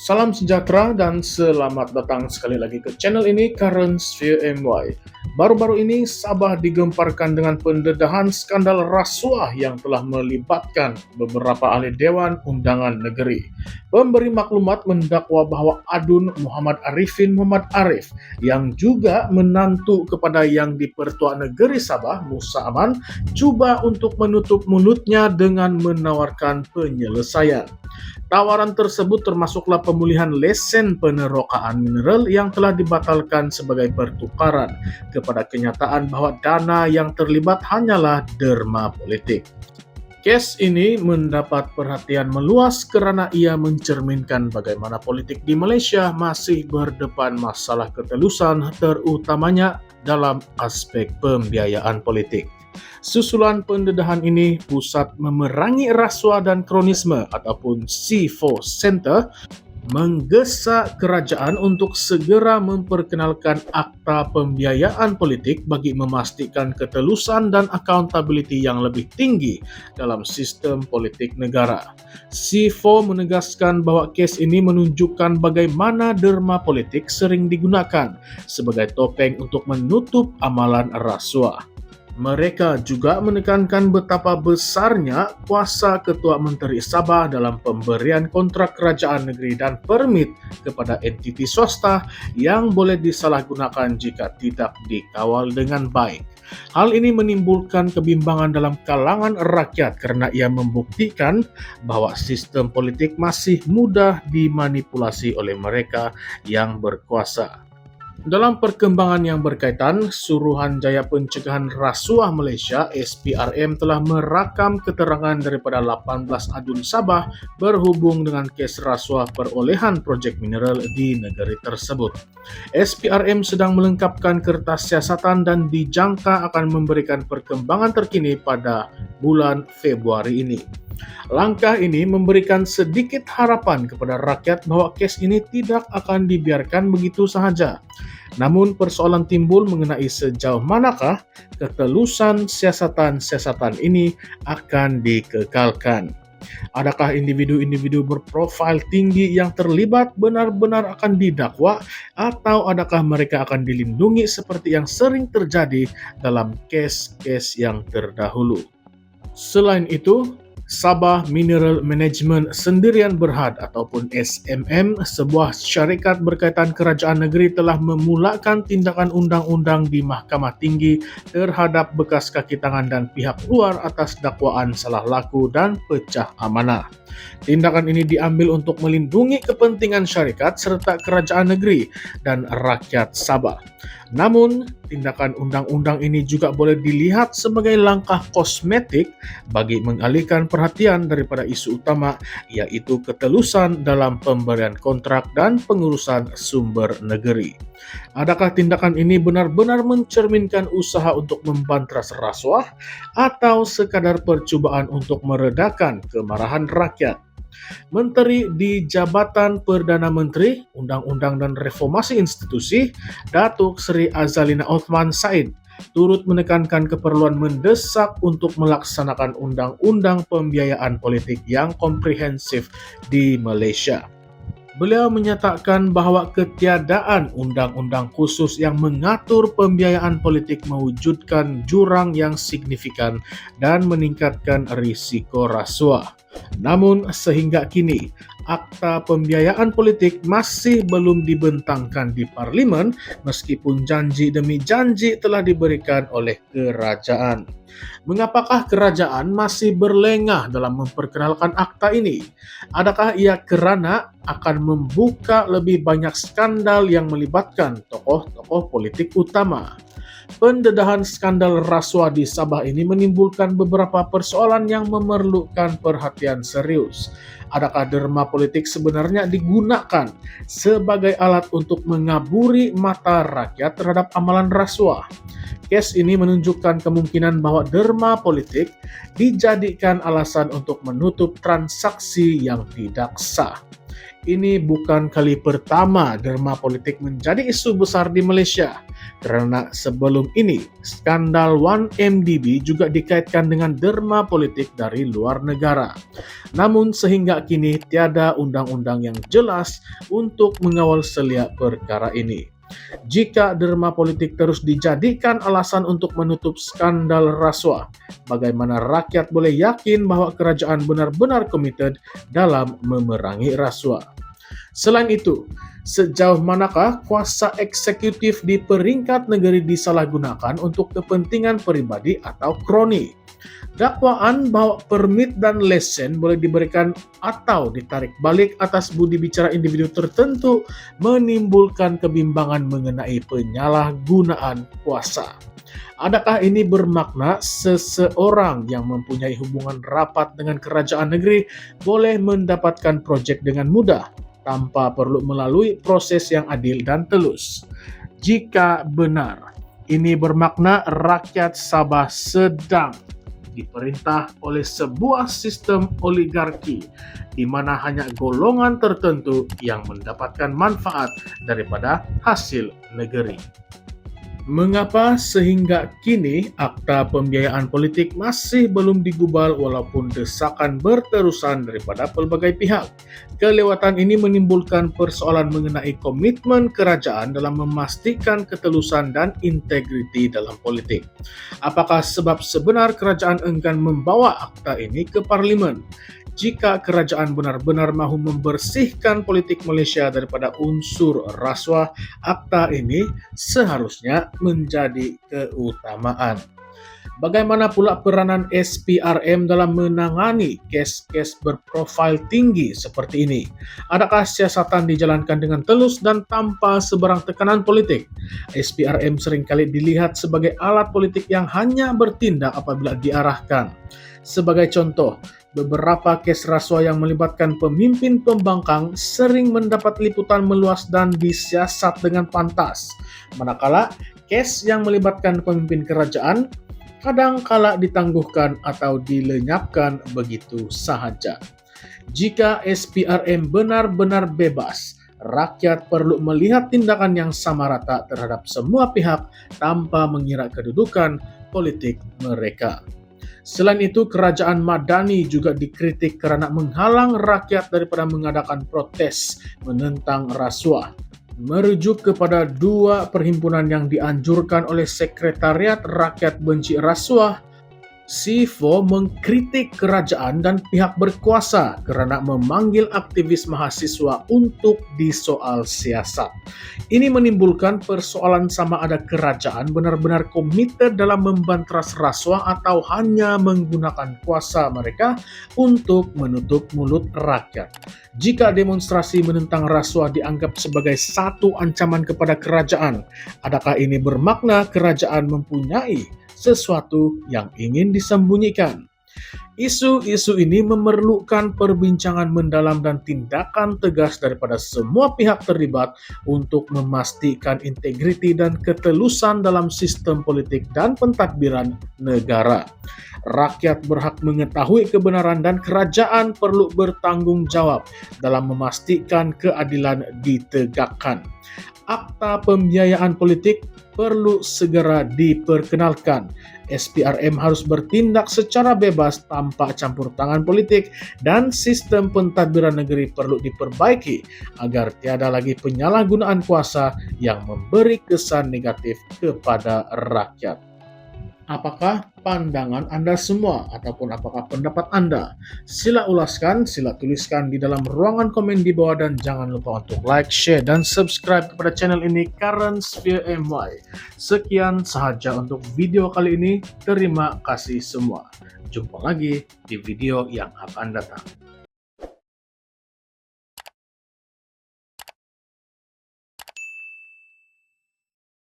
Salam sejahtera dan selamat datang sekali lagi ke channel ini, Currents View MY. Baru-baru ini Sabah digemparkan dengan pendedahan skandal rasuah yang telah melibatkan beberapa ahli Dewan Undangan Negeri. Pemberi maklumat mendakwa bahwa Adun Muhammad Arifin Muhammad Arif yang juga menantu kepada yang di-Pertua Negeri Sabah, Musa Aman, cuba untuk menutup mulutnya dengan menawarkan penyelesaian. Tawaran tersebut termasuklah pemulihan lesen penerokaan mineral yang telah dibatalkan sebagai pertukaran kepada kenyataan bahwa dana yang terlibat hanyalah derma politik. Kes ini mendapat perhatian meluas karena ia mencerminkan bagaimana politik di Malaysia masih berdepan masalah ketelusan, terutamanya dalam aspek pembiayaan politik. Susulan pendedahan ini, Pusat Memerangi Rasuah dan Kronisme ataupun C4 Center menggesa kerajaan untuk segera memperkenalkan akta pembiayaan politik bagi memastikan ketelusan dan accountability yang lebih tinggi dalam sistem politik negara. C4 menegaskan bahwa kes ini menunjukkan bagaimana derma politik sering digunakan sebagai topeng untuk menutup amalan rasuah. Mereka juga menekankan betapa besarnya kuasa Ketua Menteri Sabah dalam pemberian kontrak kerajaan negeri dan permit kepada entiti swasta yang boleh disalahgunakan jika tidak dikawal dengan baik. Hal ini menimbulkan kebimbangan dalam kalangan rakyat karena ia membuktikan bahwa sistem politik masih mudah dimanipulasi oleh mereka yang berkuasa. Dalam perkembangan yang berkaitan, Suruhanjaya Pencegahan Rasuah Malaysia (SPRM) telah merakam keterangan daripada 18 adun Sabah berhubung dengan kes rasuah perolehan projek mineral di negeri tersebut. SPRM sedang melengkapkan kertas siasatan dan dijangka akan memberikan perkembangan terkini pada bulan Februari ini. Langkah ini memberikan sedikit harapan kepada rakyat bahwa kes ini tidak akan dibiarkan begitu sahaja. Namun persoalan timbul mengenai sejauh manakah ketelusan siasatan-siasatan ini akan dikekalkan. Adakah individu-individu berprofil tinggi yang terlibat benar-benar akan didakwa atau adakah mereka akan dilindungi seperti yang sering terjadi dalam kes-kes yang terdahulu? Selain itu, Sabah Mineral Management Sendirian Berhad ataupun SMM, sebuah syarikat berkaitan kerajaan negeri telah memulakan tindakan undang-undang di Mahkamah Tinggi terhadap bekas kaki tangan dan pihak luar atas dakwaan salah laku dan pecah amanah. Tindakan ini diambil untuk melindungi kepentingan syarikat serta kerajaan negeri dan rakyat Sabah. Namun, tindakan undang-undang ini juga boleh dilihat sebagai langkah kosmetik bagi mengalihkan perhatian daripada isu utama, yaitu ketelusan dalam pemberian kontrak dan pengurusan sumber negeri. Adakah tindakan ini benar-benar mencerminkan usaha untuk membantras rasuah atau sekadar percubaan untuk meredakan kemarahan rakyat? Menteri di Jabatan Perdana Menteri, Undang-Undang dan Reformasi Institusi, Datuk Seri Azalina Othman Said, turut menekankan keperluan mendesak untuk melaksanakan undang-undang pembiayaan politik yang komprehensif di Malaysia. Beliau menyatakan bahwa ketiadaan undang-undang khusus yang mengatur pembiayaan politik mewujudkan jurang yang signifikan dan meningkatkan risiko rasuah. Namun sehingga kini, akta pembiayaan politik masih belum dibentangkan di Parlimen meskipun janji demi janji telah diberikan oleh kerajaan. Mengapakah kerajaan masih berlengah dalam memperkenalkan akta ini? Adakah ia kerana akan membuka lebih banyak skandal yang melibatkan tokoh-tokoh politik utama? Pendedahan skandal rasuah di Sabah ini menimbulkan beberapa persoalan yang memerlukan perhatian serius. Adakah derma politik sebenarnya digunakan sebagai alat untuk mengaburi mata rakyat terhadap amalan rasuah? Kes ini menunjukkan kemungkinan bahwa derma politik dijadikan alasan untuk menutup transaksi yang tidak sah. Ini bukan kali pertama derma politik menjadi isu besar di Malaysia, karena sebelum ini skandal 1MDB juga dikaitkan dengan derma politik dari luar negara. Namun sehingga kini tiada undang-undang yang jelas untuk mengawal seliak perkara ini. Jika derma politik terus dijadikan alasan untuk menutup skandal rasuah, bagaimana rakyat boleh yakin bahwa kerajaan benar-benar komited dalam memerangi rasuah? Selain itu, sejauh manakah kuasa eksekutif di peringkat negeri disalahgunakan untuk kepentingan pribadi atau kroni? Dakwaan bahwa permit dan lesen boleh diberikan atau ditarik balik atas budi bicara individu tertentu menimbulkan kebimbangan mengenai penyalahgunaan kuasa. Adakah ini bermakna seseorang yang mempunyai hubungan rapat dengan kerajaan negeri boleh mendapatkan proyek dengan mudah tanpa perlu melalui proses yang adil dan telus? Jika benar, ini bermakna rakyat Sabah sedang diperintah oleh sebuah sistem oligarki di mana hanya golongan tertentu yang mendapatkan manfaat daripada hasil negeri. Mengapa sehingga kini akta pembiayaan politik masih belum digubal walaupun desakan berterusan daripada pelbagai pihak? Kelewatan ini menimbulkan persoalan mengenai komitmen kerajaan dalam memastikan ketelusan dan integriti dalam politik. Apakah sebab sebenar kerajaan enggan membawa akta ini ke parlimen? Jika kerajaan benar-benar mahu membersihkan politik Malaysia daripada unsur rasuah, akta ini seharusnya menjadi keutamaan. Bagaimana pula peranan SPRM dalam menangani kes-kes berprofil tinggi seperti ini? Adakah siasatan dijalankan dengan telus dan tanpa sebarang tekanan politik? SPRM seringkali dilihat sebagai alat politik yang hanya bertindak apabila diarahkan. Sebagai contoh, beberapa kes rasuah yang melibatkan pemimpin pembangkang sering mendapat liputan meluas dan disiasat dengan pantas. Manakala kes yang melibatkan pemimpin kerajaan kadang-kala ditangguhkan atau dilenyapkan begitu sahaja. Jika SPRM benar-benar bebas, rakyat perlu melihat tindakan yang sama rata terhadap semua pihak tanpa mengira kedudukan politik mereka. Selain itu, kerajaan Madani juga dikritik kerana menghalang rakyat daripada mengadakan protes menentang rasuah. Merujuk kepada dua perhimpunan yang dianjurkan oleh Sekretariat Rakyat Benci Rasuah, SIFO mengkritik kerajaan dan pihak berkuasa kerana memanggil aktivis mahasiswa untuk disoal siasat. Ini menimbulkan persoalan sama ada kerajaan benar-benar komited dalam membantras rasuah atau hanya menggunakan kuasa mereka untuk menutup mulut rakyat. Jika demonstrasi menentang rasuah dianggap sebagai satu ancaman kepada kerajaan, adakah ini bermakna kerajaan mempunyai sesuatu yang ingin disembunyikan? Isu-isu ini memerlukan perbincangan mendalam dan tindakan tegas daripada semua pihak terlibat untuk memastikan integriti dan ketelusan dalam sistem politik dan pentadbiran negara. Rakyat berhak mengetahui kebenaran dan kerajaan perlu bertanggung jawab dalam memastikan keadilan ditegakkan. Akta pembiayaan politik perlu segera diperkenalkan. SPRM harus bertindak secara bebas tanpa campur tangan politik dan sistem pentadbiran negeri perlu diperbaiki agar tiada lagi penyalahgunaan kuasa yang memberi kesan negatif kepada rakyat. Apakah pandangan Anda semua ataupun apakah pendapat Anda? Sila ulaskan, sila tuliskan di dalam ruangan komen di bawah dan jangan lupa untuk like, share, dan subscribe kepada channel ini Currents via MY. Sekian sahaja untuk video kali ini. Terima kasih semua. Jumpa lagi di video yang akan datang.